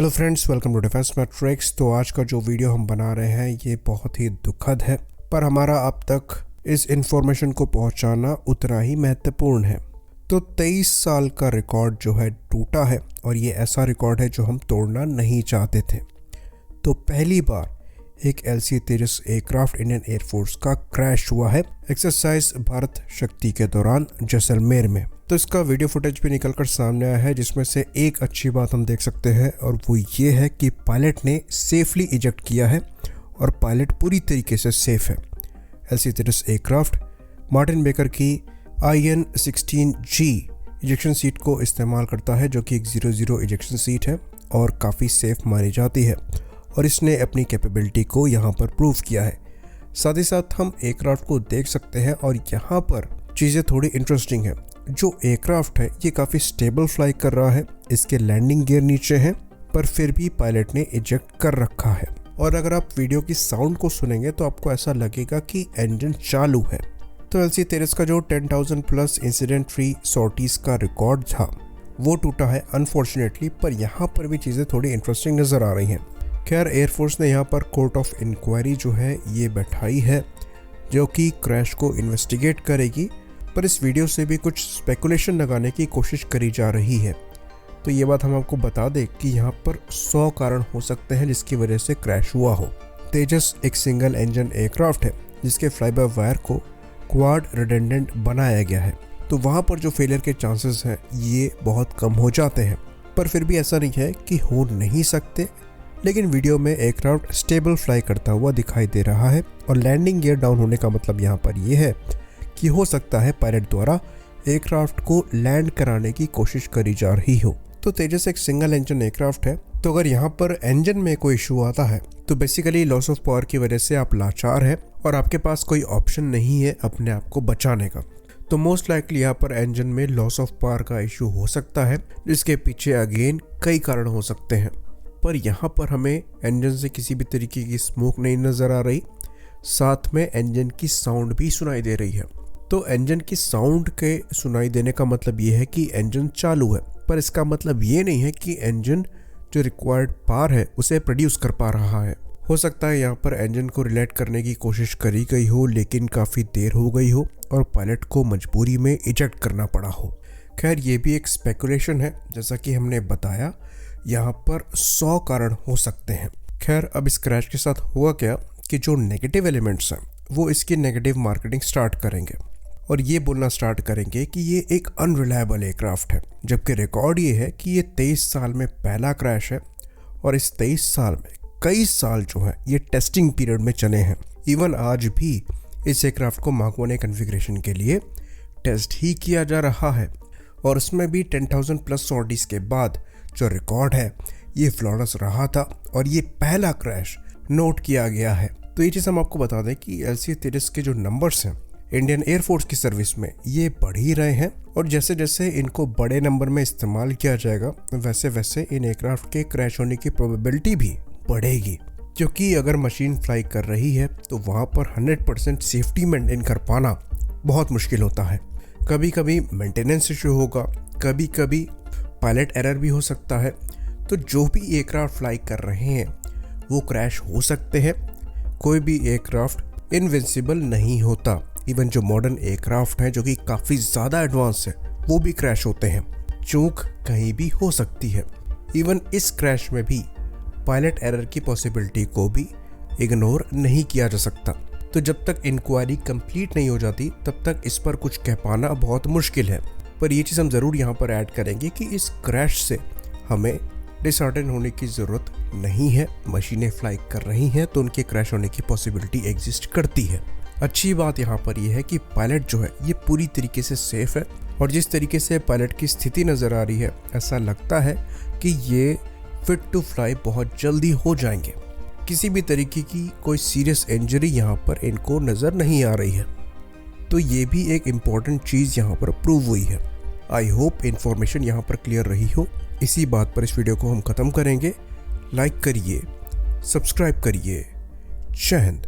Hello friends, welcome to defence matrix. तो आज का जो वीडियो हम बना रहे हैं ये बहुत ही दुखद है, पर हमारा अब तक इस इंफॉर्मेशन को पहुंचाना उतना ही महत्वपूर्ण है। तो 23 साल का रिकॉर्ड जो है टूटा है, और ये ऐसा रिकॉर्ड है जो हम तोड़ना नहीं चाहते थे। तो पहली बार एक LC-13 एयरक्राफ्ट इंडियन एयरफोर्स का क्रैश हुआ है एक्सरसाइज भारत शक्ति के दौरान जैसलमेर में। तो इसका वीडियो फुटेज भी निकलकर सामने आया है, जिसमें से एक अच्छी बात हम देख सकते हैं, और वो ये है कि पायलट ने सेफली इजेक्ट किया है और पायलट पूरी तरीके से सेफ है। LC-13 एयरक्राफ्ट मार्टिन बेकर की IN-16G इजेक्शन सीट को इस्तेमाल करता है, जो कि एक 00 इजेक्शन सीट है और काफ़ी सेफ मानी जाती है, और इसने अपनी कैपेबिलिटी को यहाँ पर प्रूव किया है। साथ ही साथ हम एयरक्राफ्ट को देख सकते हैं, और यहाँ पर चीज़ें थोड़ी इंटरेस्टिंग है। जो एयरक्राफ्ट है ये काफ़ी स्टेबल फ्लाई कर रहा है, इसके लैंडिंग गियर नीचे हैं, पर फिर भी पायलट ने इजेक्ट कर रखा है। और अगर आप वीडियो की साउंड को सुनेंगे तो आपको ऐसा लगेगा कि इंजन चालू है। तो LC-13 का जो 10,000 प्लस इंसिडेंट फ्री सॉर्टीज का रिकॉर्ड था वो टूटा है अनफॉर्चुनेटली, पर यहाँ पर भी चीज़ें थोड़ी इंटरेस्टिंग नज़र आ रही हैं। खैर, एयरफोर्स ने यहाँ पर कोर्ट ऑफ इंक्वायरी जो है ये बैठाई है, जो कि क्रैश को इन्वेस्टिगेट करेगी, पर इस वीडियो से भी कुछ स्पेकुलेशन लगाने की कोशिश करी जा रही है। तो ये बात हम आपको बता दें कि यहाँ पर 100 कारण हो सकते हैं जिसकी वजह से क्रैश हुआ हो। तेजस एक सिंगल इंजन एयरक्राफ्ट है जिसके फ्लाई बाय वायर को क्वाड रिडेंडेंट बनाया गया है, तो वहाँ पर जो फेलियर के चांसेस हैं ये बहुत कम हो जाते हैं। पर फिर भी ऐसा नहीं है कि हो नहीं सकते, लेकिन वीडियो में एयरक्राफ्ट स्टेबल फ्लाई करता हुआ दिखाई दे रहा है, और लैंडिंग गियर डाउन होने का मतलब यहाँ पर यह है कि हो सकता है पायलट द्वारा एयरक्राफ्ट को लैंड कराने की कोशिश करी जा रही हो। तो तेजस एक सिंगल इंजन एयरक्राफ्ट है, तो अगर यहाँ पर इंजन में कोई इशू आता है तो बेसिकली लॉस ऑफ पावर की वजह से आप लाचार है और आपके पास कोई ऑप्शन नहीं है अपने आप को बचाने का। तो मोस्ट लाइकली यहाँ पर इंजन में लॉस ऑफ पावर का इशू हो सकता है, जिसके पीछे अगेन कई कारण हो सकते हैं। पर यहाँ पर हमें इंजन से किसी भी तरीके की स्मोक नहीं नज़र आ रही, साथ में इंजन की साउंड भी सुनाई दे रही है। तो इंजन की साउंड के सुनाई देने का मतलब ये है कि इंजन चालू है, पर इसका मतलब ये नहीं है कि इंजन जो रिक्वायर्ड पावर है उसे प्रोड्यूस कर पा रहा है। हो सकता है यहाँ पर इंजन को रिलेट करने की कोशिश करी गई हो, लेकिन काफ़ी देर हो गई हो और पायलट को मजबूरी में इजेक्ट करना पड़ा हो। खैर, ये भी एक स्पेकुलेशन है, जैसा कि हमने बताया यहाँ पर 100 कारण हो सकते हैं। खैर, अब इस क्रैश के साथ हुआ क्या कि जो नेगेटिव एलिमेंट्स हैं वो इसकी नेगेटिव मार्केटिंग स्टार्ट करेंगे और ये बोलना स्टार्ट करेंगे कि ये एक अनरिलायबल एयरक्राफ्ट है, जबकि रिकॉर्ड ये है कि ये 23 साल में पहला क्रैश है, और इस 23 साल में कई साल जो है ये टेस्टिंग पीरियड में चले हैं। इवन आज भी इस एयरक्राफ्ट को मार्क 1 कॉन्फ़िगरेशन के लिए टेस्ट ही किया जा रहा है, और उसमें भी 10,000 प्लस सॉर्टीज के बाद जो रिकॉर्ड है ये फ्लॉलेस रहा था, और ये पहला क्रैश नोट किया गया है। तो ये चीज़ हम आपको बता दें कि LC-13 के जो नंबर्स हैं इंडियन एयरफोर्स की सर्विस में ये बढ़ ही रहे हैं, और जैसे जैसे इनको बड़े नंबर में इस्तेमाल किया जाएगा वैसे वैसे इन एयरक्राफ्ट के क्रैश होने की प्रोबेबिलिटी भी बढ़ेगी, क्योंकि अगर मशीन फ्लाई कर रही है तो वहाँ पर 100% सेफ्टी मेंटेन कर पाना बहुत मुश्किल होता है। कभी कभी मेंटेनेंस इशू होगा, कभी कभी पायलट एरर भी हो सकता है। तो जो भी एयरक्राफ्ट फ्लाई कर रहे हैं वो क्रैश हो सकते हैं। कोई भी एयरक्राफ्ट इनविंसिबल नहीं होता। इवन जो मॉडर्न एयरक्राफ्ट हैं जो कि काफ़ी ज़्यादा एडवांस है वो भी क्रैश होते हैं। चूक कहीं भी हो सकती है। इवन इस क्रैश में भी पायलट एरर की पॉसिबिलिटी को भी इग्नोर नहीं किया जा सकता। तो जब तक इंक्वायरी कंप्लीट नहीं हो जाती तब तक इस पर कुछ कह पाना बहुत मुश्किल है। पर ये चीज़ हम ज़रूर यहाँ पर ऐड करेंगे कि इस क्रैश से हमें डिसहार्टन होने की ज़रूरत नहीं है। मशीनें फ्लाई कर रही हैं तो उनके क्रैश होने की पॉसिबिलिटी एग्जिस्ट करती है। अच्छी बात यहाँ पर यह है कि पायलट जो है ये पूरी तरीके से सेफ है, और जिस तरीके से पायलट की स्थिति नज़र आ रही है ऐसा लगता है कि ये फिट टू फ्लाई बहुत जल्दी हो जाएंगे। किसी भी तरीके की कोई सीरियस इंजरी यहाँ पर इनको नज़र नहीं आ रही है। तो ये भी एक इम्पॉर्टेंट चीज़ यहाँ पर प्रूव हुई है। आई होप इन्फॉर्मेशन यहाँ पर क्लियर रही हो। इसी बात पर इस वीडियो को हम ख़त्म करेंगे। लाइक करिए, सब्सक्राइब करिए। जय हिंद।